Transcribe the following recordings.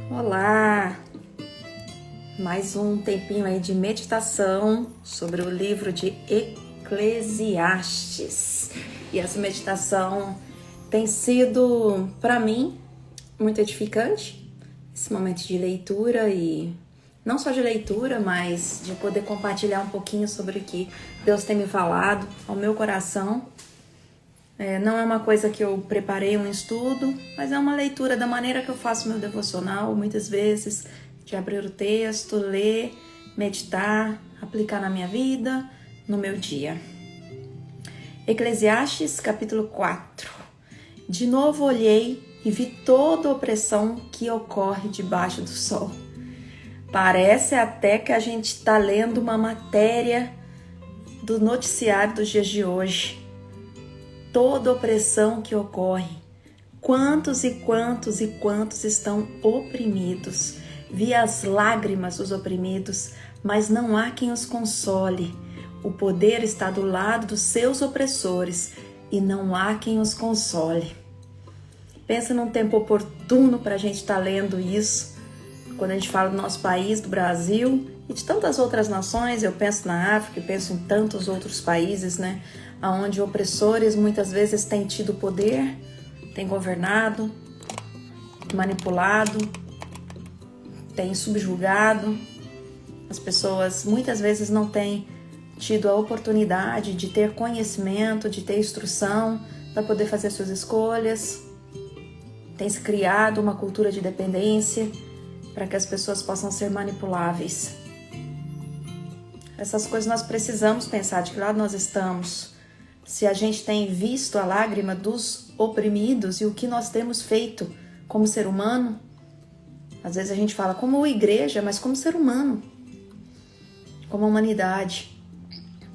Olá! Mais um tempinho aí de meditação sobre o livro de Eclesiastes. E essa meditação tem sido, para mim, muito edificante. Esse momento de leitura e não só de leitura, mas de poder compartilhar um pouquinho sobre o que Deus tem me falado ao meu coração. Não é uma coisa que eu preparei um estudo, mas é uma leitura da maneira que eu faço meu devocional, muitas vezes, de abrir o texto, ler, meditar, aplicar na minha vida, no meu dia. Eclesiastes, capítulo 4. De novo olhei e vi toda a opressão que ocorre debaixo do sol. Parece até que a gente está lendo uma matéria do noticiário dos dias de hoje. Toda opressão que ocorre. Quantos e quantos e quantos estão oprimidos. Vi as lágrimas dos oprimidos, mas não há quem os console. O poder está do lado dos seus opressores e não há quem os console. Pensa num tempo oportuno para a gente estar lendo isso. Quando a gente fala do nosso país, do Brasil e de tantas outras nações, eu penso na África, eu penso em tantos outros países, né? Onde opressores muitas vezes têm tido poder, têm governado, manipulado, têm subjugado. As pessoas muitas vezes não têm tido a oportunidade de ter conhecimento, de ter instrução para poder fazer suas escolhas. Tem se criado uma cultura de dependência para que as pessoas possam ser manipuláveis. Essas coisas nós precisamos pensar de que lado nós estamos. Se a gente tem visto a lágrima dos oprimidos e o que nós temos feito como ser humano, às vezes a gente fala como igreja, mas como ser humano, como humanidade.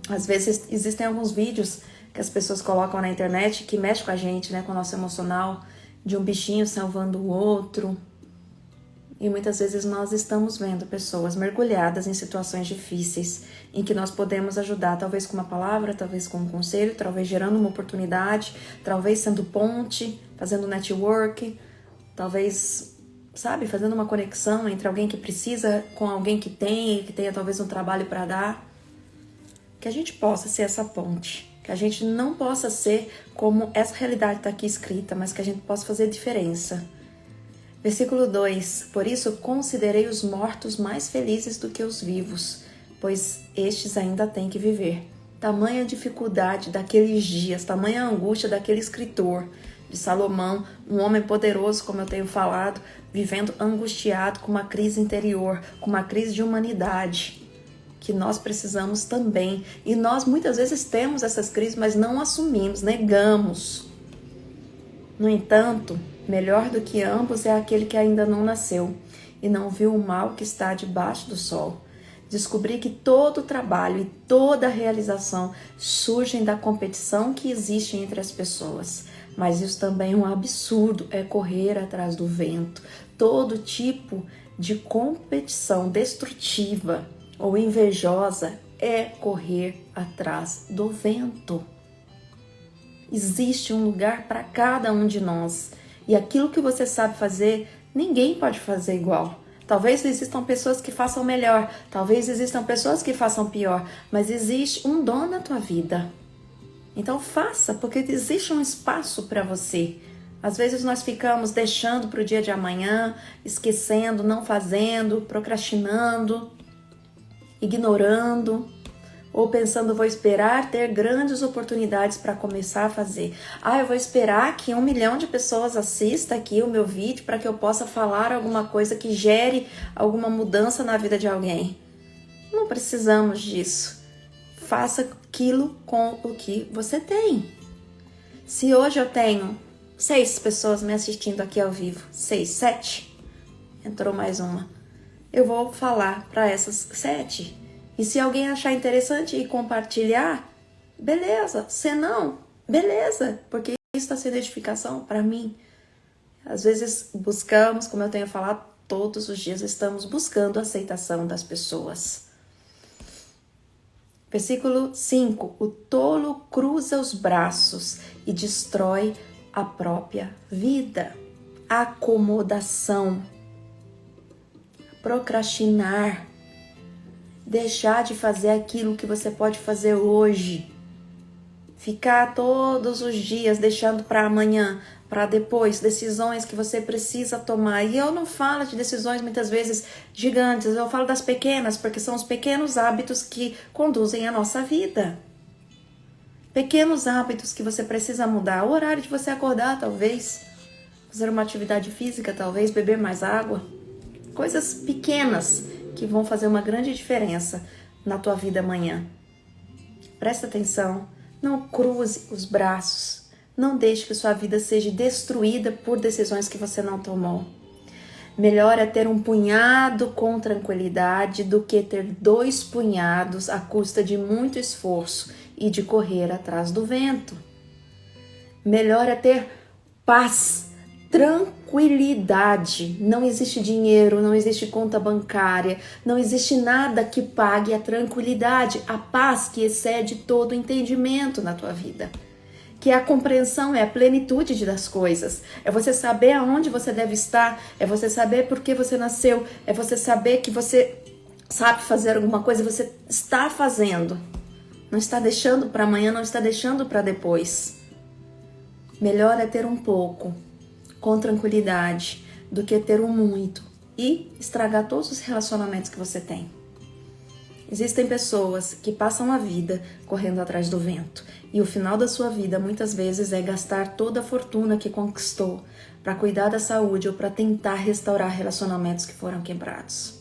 Às vezes existem alguns vídeos que as pessoas colocam na internet que mexem com a gente, né, com o nosso emocional, de um bichinho salvando o outro. E muitas vezes nós estamos vendo pessoas mergulhadas em situações difíceis, em que nós podemos ajudar, talvez com uma palavra, talvez com um conselho, talvez gerando uma oportunidade, talvez sendo ponte, fazendo network, talvez, fazendo uma conexão entre alguém que precisa com alguém que tenha talvez um trabalho para dar. Que a gente possa ser essa ponte, que a gente não possa ser como essa realidade está aqui escrita, mas que a gente possa fazer diferença. Versículo 2. Por isso considerei os mortos mais felizes do que os vivos, pois estes ainda têm que viver. Tamanha dificuldade daqueles dias, tamanha angústia daquele escritor de Salomão, um homem poderoso, como eu tenho falado, vivendo angustiado com uma crise interior, com uma crise de humanidade, que nós precisamos também. E nós muitas vezes temos essas crises, mas não assumimos, negamos. No entanto, melhor do que ambos é aquele que ainda não nasceu e não viu o mal que está debaixo do sol. Descobri que todo o trabalho e toda a realização surgem da competição que existe entre as pessoas. Mas isso também é um absurdo, é correr atrás do vento. Todo tipo de competição destrutiva ou invejosa é correr atrás do vento. Existe um lugar para cada um de nós. E aquilo que você sabe fazer, ninguém pode fazer igual. Talvez existam pessoas que façam melhor, talvez existam pessoas que façam pior, mas existe um dom na tua vida. Então faça, porque existe um espaço para você. Às vezes nós ficamos deixando para o dia de amanhã, esquecendo, não fazendo, procrastinando, ignorando, ou pensando, vou esperar ter grandes oportunidades para começar a fazer. Eu vou esperar que 1 milhão de pessoas assista aqui o meu vídeo para que eu possa falar alguma coisa que gere alguma mudança na vida de alguém. Não precisamos disso. Faça aquilo com o que você tem. Se hoje eu tenho 6 pessoas me assistindo aqui ao vivo, 6, 7, entrou mais uma, eu vou falar para essas 7. E se alguém achar interessante e compartilhar, beleza. Se não, beleza. Porque isso está sendo edificação para mim. Às vezes buscamos, como eu tenho falado, todos os dias estamos buscando a aceitação das pessoas. Versículo 5. O tolo cruza os braços e destrói a própria vida. Acomodação. procrastinar, deixar de fazer aquilo que você pode fazer hoje, ficar todos os dias deixando para amanhã, para depois, decisões que você precisa tomar. E eu não falo de decisões muitas vezes gigantes, eu falo das pequenas, porque são os pequenos hábitos que conduzem a nossa vida. Pequenos hábitos que você precisa mudar. O horário de você acordar, talvez. Fazer uma atividade física, talvez. Beber mais água. Coisas pequenas que vão fazer uma grande diferença na tua vida amanhã. Presta atenção. Não cruze os braços. Não deixe que sua vida seja destruída por decisões que você não tomou. Melhor é ter um punhado com tranquilidade do que ter 2 punhados à custa de muito esforço e de correr atrás do vento. Melhor é ter paz, tranquilidade. Não existe dinheiro, não existe conta bancária, não existe nada que pague a tranquilidade, a paz que excede todo o entendimento na tua vida. Que a compreensão é a plenitude das coisas. É você saber aonde você deve estar, é você saber por que você nasceu, é você saber que você sabe fazer alguma coisa e você está fazendo. Não está deixando para amanhã, não está deixando para depois. Melhor é ter um pouco, com tranquilidade, do que ter um muito e estragar todos os relacionamentos que você tem. Existem pessoas que passam a vida correndo atrás do vento e o final da sua vida muitas vezes é gastar toda a fortuna que conquistou para cuidar da saúde ou para tentar restaurar relacionamentos que foram quebrados.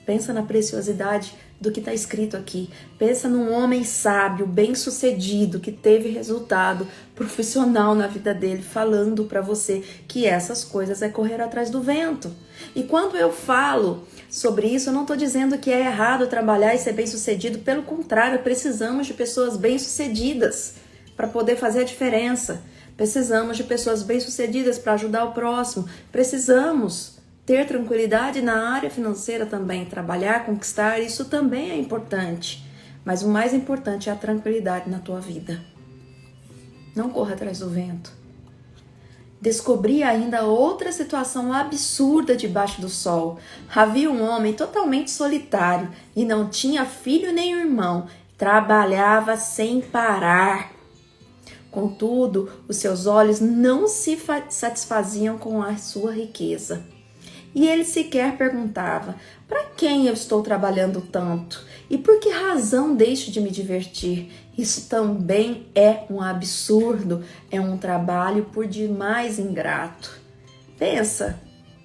Pensa na preciosidade do que está escrito aqui. Pensa num homem sábio, bem-sucedido, que teve resultado profissional na vida dele, falando para você que essas coisas é correr atrás do vento. E quando eu falo sobre isso, eu não estou dizendo que é errado trabalhar e ser bem-sucedido. Pelo contrário, precisamos de pessoas bem-sucedidas para poder fazer a diferença. Precisamos de pessoas bem-sucedidas para ajudar o próximo. Precisamos ter tranquilidade na área financeira também, trabalhar, conquistar, isso também é importante. Mas o mais importante é a tranquilidade na tua vida. Não corra atrás do vento. Descobri ainda outra situação absurda debaixo do sol. Havia um homem totalmente solitário e não tinha filho nem irmão. Trabalhava sem parar. Contudo, os seus olhos não se satisfaziam com a sua riqueza. E ele sequer perguntava: para quem eu estou trabalhando tanto? E por que razão deixo de me divertir? Isso também é um absurdo, é um trabalho por demais ingrato. Pensa,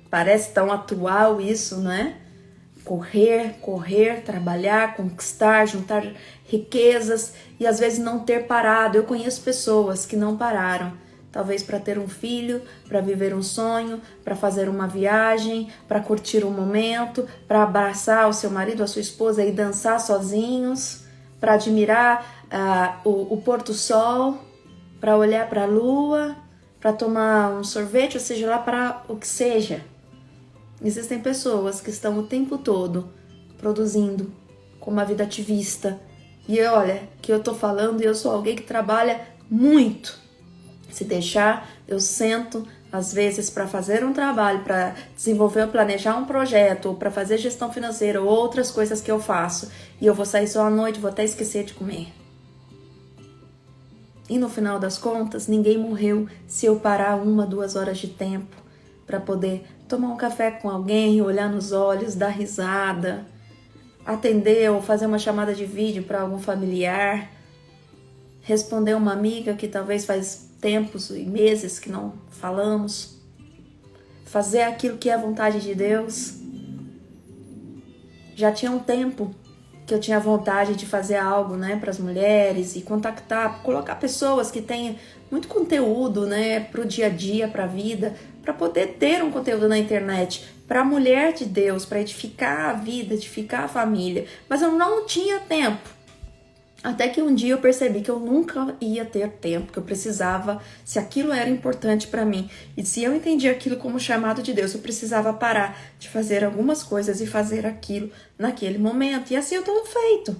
parece tão atual isso, não é? Correr, trabalhar, conquistar, juntar riquezas e às vezes não ter parado. Eu conheço pessoas que não pararam. Talvez para ter um filho, para viver um sonho, para fazer uma viagem, para curtir um momento, para abraçar o seu marido, a sua esposa e dançar sozinhos, para admirar o pôr do sol, para olhar para a lua, para tomar um sorvete, ou seja, lá para o que seja. Existem pessoas que estão o tempo todo produzindo com uma vida ativista. E olha, que eu tô falando e eu sou alguém que trabalha muito. Se deixar, eu sento, às vezes, para fazer um trabalho, para desenvolver ou planejar um projeto, ou para fazer gestão financeira, ou outras coisas que eu faço. E eu vou sair só à noite, vou até esquecer de comer. E no final das contas, ninguém morreu se eu parar 1, 2 horas de tempo para poder tomar um café com alguém, olhar nos olhos, dar risada, atender ou fazer uma chamada de vídeo para algum familiar, responder uma amiga que talvez faz tempos e meses que não falamos, fazer aquilo que é a vontade de Deus. Já tinha um tempo que eu tinha vontade de fazer algo, né, para as mulheres e contactar, colocar pessoas que têm muito conteúdo, né, para o dia a dia, para a vida, para poder ter um conteúdo na internet, para a mulher de Deus, para edificar a vida, edificar a família. Mas eu não tinha tempo. Até que um dia eu percebi que eu nunca ia ter tempo, que eu precisava, se aquilo era importante para mim, e se eu entendi aquilo como chamado de Deus, eu precisava parar de fazer algumas coisas e fazer aquilo naquele momento. E assim eu tô feito.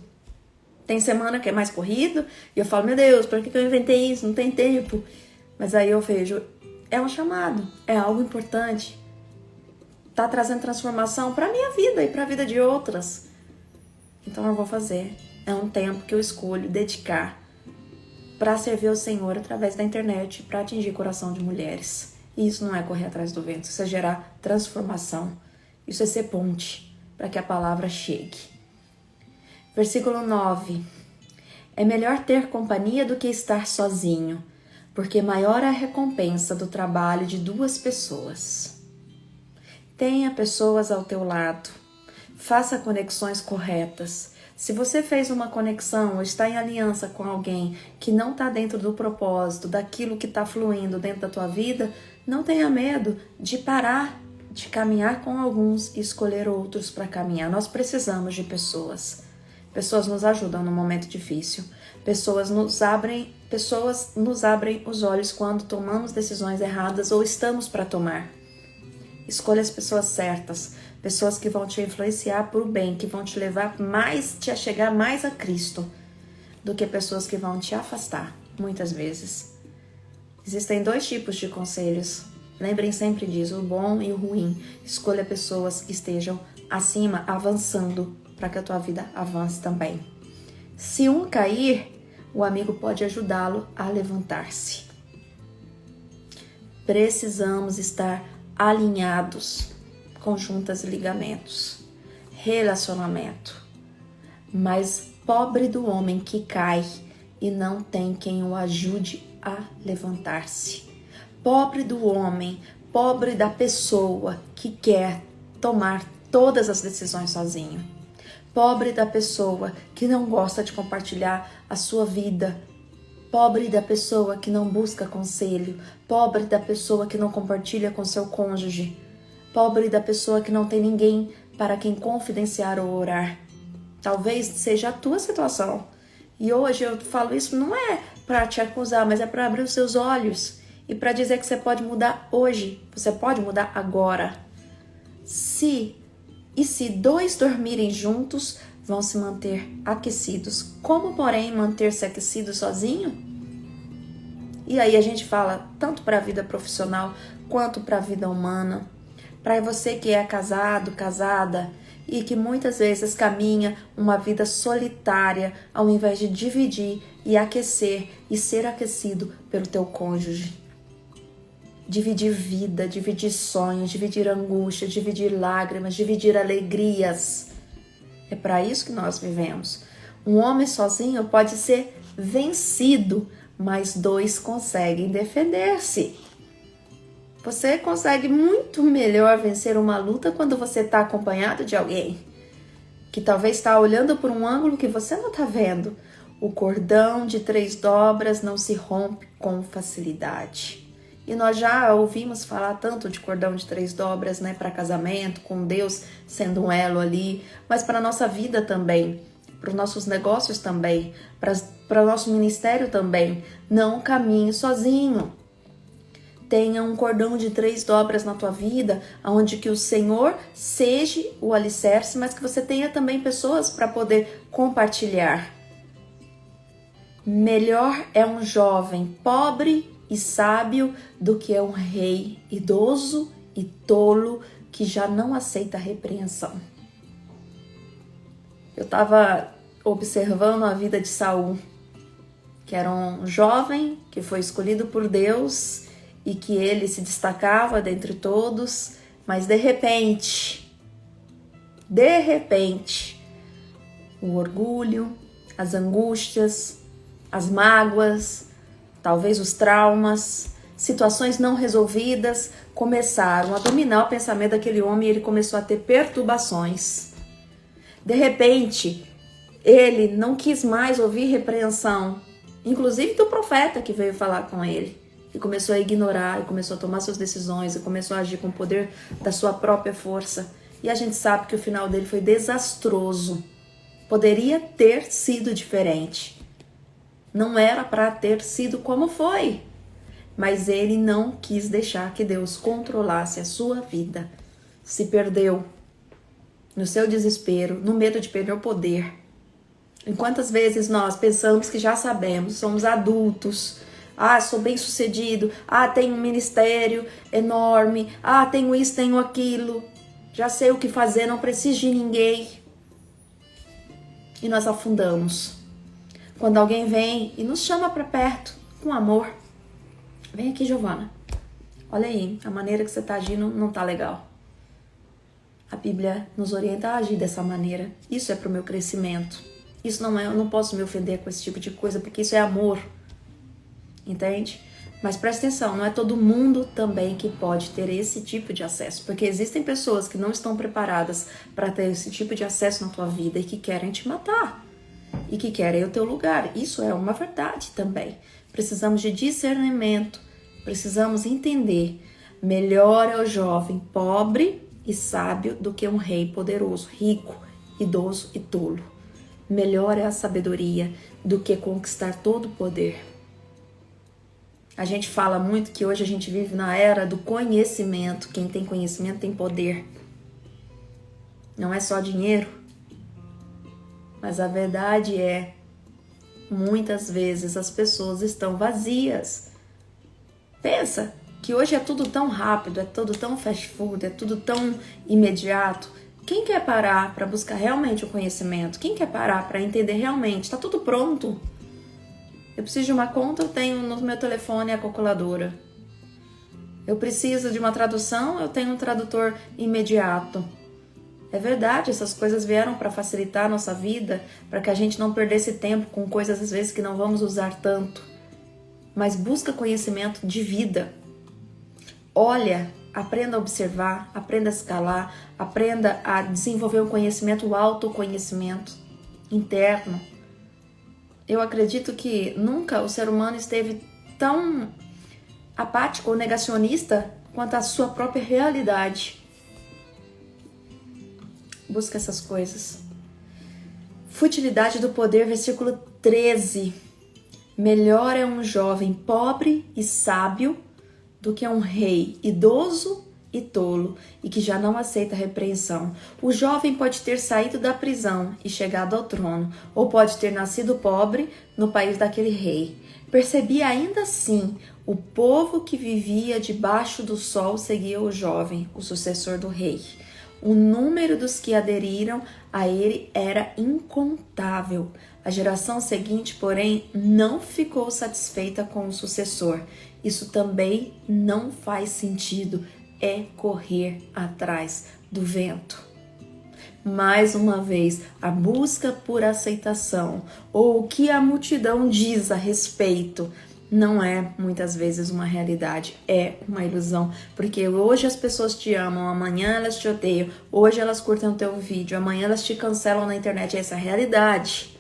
Tem semana que é mais corrido, e eu falo, meu Deus, por que eu inventei isso? Não tem tempo. Mas aí eu vejo, é um chamado, é algo importante. tá trazendo transformação para minha vida e para a vida de outras. Então eu vou fazer. É um tempo que eu escolho dedicar para servir ao Senhor através da internet, para atingir o coração de mulheres. E isso não é correr atrás do vento, isso é gerar transformação. Isso é ser ponte para que a palavra chegue. Versículo 9. É melhor ter companhia do que estar sozinho, porque maior é a recompensa do trabalho de duas pessoas. Tenha pessoas ao teu lado. Faça conexões corretas. Se você fez uma conexão ou está em aliança com alguém que não está dentro do propósito, daquilo que está fluindo dentro da tua vida, não tenha medo de parar, de caminhar com alguns e escolher outros para caminhar. Nós precisamos de pessoas. Pessoas nos ajudam no momento difícil. Pessoas nos abrem os olhos quando tomamos decisões erradas ou estamos para tomar. Escolha as pessoas certas, pessoas que vão te influenciar para o bem, que vão te levar mais, te chegar mais a Cristo, do que pessoas que vão te afastar, muitas vezes. Existem dois tipos de conselhos. Lembrem sempre disso, o bom e o ruim. Escolha pessoas que estejam acima, avançando, para que a tua vida avance também. Se um cair, o amigo pode ajudá-lo a levantar-se. Precisamos estar alinhados com juntas e ligamentos. Relacionamento. Mas pobre do homem que cai e não tem quem o ajude a levantar-se. Pobre do homem, pobre da pessoa que quer tomar todas as decisões sozinho. Pobre da pessoa que não gosta de compartilhar a sua vida. Pobre da pessoa que não busca conselho. Pobre da pessoa que não compartilha com seu cônjuge. Pobre da pessoa que não tem ninguém para quem confidenciar ou orar. Talvez seja a tua situação. E hoje eu falo isso não é para te acusar, mas é para abrir os seus olhos e para dizer que você pode mudar hoje. Você pode mudar agora. Se dois dormirem juntos, vão se manter aquecidos. Como, porém, manter-se aquecido sozinho? E aí a gente fala tanto para a vida profissional quanto para a vida humana. Para você que é casado, casada e que muitas vezes caminha uma vida solitária ao invés de dividir e aquecer e ser aquecido pelo teu cônjuge. Dividir vida, dividir sonhos, dividir angústia, dividir lágrimas, dividir alegrias. É para isso que nós vivemos. Um homem sozinho pode ser vencido, mas dois conseguem defender-se. Você consegue muito melhor vencer uma luta quando você está acompanhado de alguém que talvez está olhando por um ângulo que você não está vendo. O cordão de 3 dobras não se rompe com facilidade. E nós já ouvimos falar tanto de cordão de 3 dobras, né, para casamento, com Deus sendo um elo ali, mas para a nossa vida também, para os nossos negócios também, para o nosso ministério também. Não caminhe sozinho. Tenha um cordão de 3 dobras na tua vida, onde que o Senhor seja o alicerce, mas que você tenha também pessoas para poder compartilhar. Melhor é um jovem pobre e sábio do que é um rei idoso e tolo que já não aceita repreensão. Eu estava observando a vida de Saul, que era um jovem que foi escolhido por Deus e que ele se destacava dentre todos, mas de repente, o orgulho, as angústias, as mágoas, talvez os traumas, situações não resolvidas começaram a dominar o pensamento daquele homem e ele começou a ter perturbações. De repente, ele não quis mais ouvir repreensão, inclusive do profeta que veio falar com ele. E começou a ignorar, e começou a tomar suas decisões, e começou a agir com o poder da sua própria força. E a gente sabe que o final dele foi desastroso. Poderia ter sido diferente. Não era para ter sido como foi. Mas ele não quis deixar que Deus controlasse a sua vida. Se perdeu no seu desespero, no medo de perder o poder. E quantas vezes nós pensamos que já sabemos, somos adultos. Ah, sou bem sucedido. Ah, tenho um ministério enorme. Ah, tenho isso, tenho aquilo. já sei o que fazer, não preciso de ninguém. E nós afundamos. Quando alguém vem e nos chama para perto, com amor. Vem aqui, Giovana. Olha aí, a maneira que você está agindo não está legal. A Bíblia nos orienta a agir dessa maneira. Isso é para o meu crescimento. Isso não é, eu não posso me ofender com esse tipo de coisa, porque isso é amor. Entende? Mas presta atenção, não é todo mundo também que pode ter esse tipo de acesso. Porque existem pessoas que não estão preparadas para ter esse tipo de acesso na tua vida e que querem te matar. E que querem o teu lugar. Isso é uma verdade também. Precisamos de discernimento. Precisamos entender. Melhor é o jovem pobre e sábio do que um rei poderoso, rico, idoso e tolo. Melhor é a sabedoria do que conquistar todo o poder. A gente fala muito que hoje a gente vive na era do conhecimento. Quem tem conhecimento tem poder. Não é só dinheiro. Mas a verdade é, muitas vezes as pessoas estão vazias. Pensa que hoje é tudo tão rápido, é tudo tão fast food, é tudo tão imediato. Quem quer parar para buscar realmente o conhecimento? Quem quer parar para entender realmente? Está tudo pronto. Eu preciso de uma conta, eu tenho no meu telefone a calculadora. Eu preciso de uma tradução, eu tenho um tradutor imediato. É verdade, essas coisas vieram para facilitar a nossa vida, para que a gente não perdesse tempo com coisas às vezes que não vamos usar tanto. Mas busca conhecimento de vida. Olha, aprenda a observar, aprenda a escalar, aprenda a desenvolver um conhecimento, o autoconhecimento interno. Eu acredito que nunca o ser humano esteve tão apático ou negacionista quanto à sua própria realidade. Busca essas coisas. Futilidade do poder, versículo 13. Melhor é um jovem pobre e sábio do que um rei idoso e tolo e que já não aceita repreensão. O jovem pode ter saído da prisão e chegado ao trono, ou pode ter nascido pobre no país daquele rei. Percebi ainda assim, o povo que vivia debaixo do sol seguia o jovem, o sucessor do rei. O número dos que aderiram a ele era incontável. A geração seguinte, porém, não ficou satisfeita com o sucessor. Isso também não faz sentido. É correr atrás do vento. Mais uma vez, a busca por aceitação ou o que a multidão diz a respeito não é muitas vezes uma realidade, é uma ilusão, porque hoje as pessoas te amam, amanhã elas te odeiam, hoje elas curtem o teu vídeo, amanhã elas te cancelam na internet. Essa é a realidade.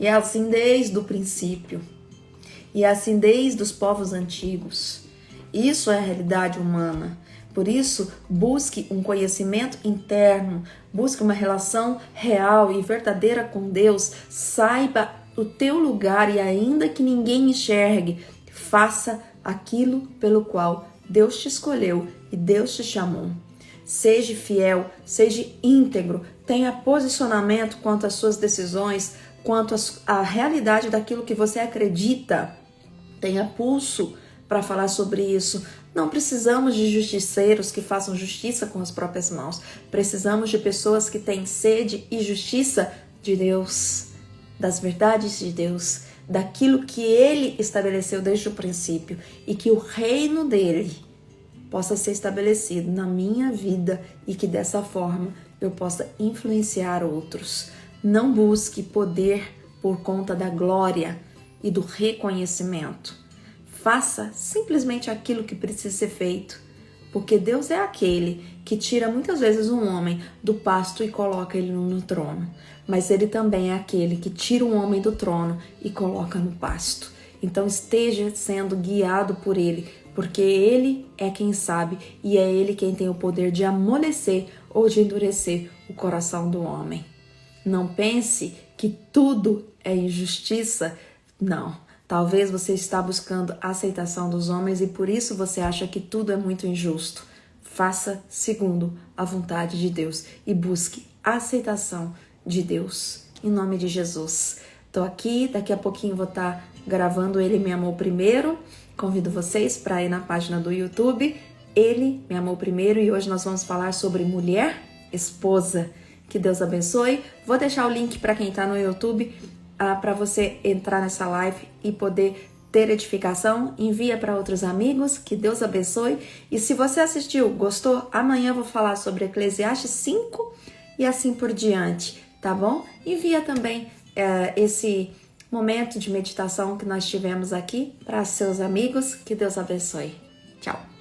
E é assim desde o princípio. E é assim desde os povos antigos. Isso é a realidade humana. Por isso, busque um conhecimento interno, busque uma relação real e verdadeira com Deus, saiba o teu lugar e ainda que ninguém enxergue, faça aquilo pelo qual Deus te escolheu e Deus te chamou. Seja fiel, seja íntegro, tenha posicionamento quanto às suas decisões, quanto à realidade daquilo que você acredita. Tenha pulso para falar sobre isso. Não precisamos de justiceiros que façam justiça com as próprias mãos. Precisamos de pessoas que têm sede e justiça de Deus, das verdades de Deus, daquilo que Ele estabeleceu desde o princípio e que o reino dele possa ser estabelecido na minha vida e que dessa forma eu possa influenciar outros. Não busque poder por conta da glória e do reconhecimento. Faça simplesmente aquilo que precisa ser feito, porque Deus é aquele que tira muitas vezes um homem do pasto e coloca ele no trono, mas Ele também é aquele que tira um homem do trono e coloca no pasto. Então esteja sendo guiado por Ele, porque Ele é quem sabe e é Ele quem tem o poder de amolecer ou de endurecer o coração do homem. Não pense que tudo é injustiça, não. Talvez você está buscando a aceitação dos homens e por isso você acha que tudo é muito injusto. Faça segundo a vontade de Deus e busque a aceitação de Deus. Em nome de Jesus. Estou aqui, daqui a pouquinho vou estar gravando Ele Me Amou Primeiro. Convido vocês para ir na página do YouTube Ele me amou primeiro e hoje nós vamos falar sobre mulher, esposa. Que Deus abençoe. Vou deixar o link para quem está no YouTube para você entrar nessa live e poder ter edificação. Envia para outros amigos. Que Deus abençoe. E se você assistiu, gostou, amanhã eu vou falar sobre Eclesiastes 5 e assim por diante, tá bom? Envia também esse momento de meditação que nós tivemos aqui para seus amigos. Que Deus abençoe. Tchau.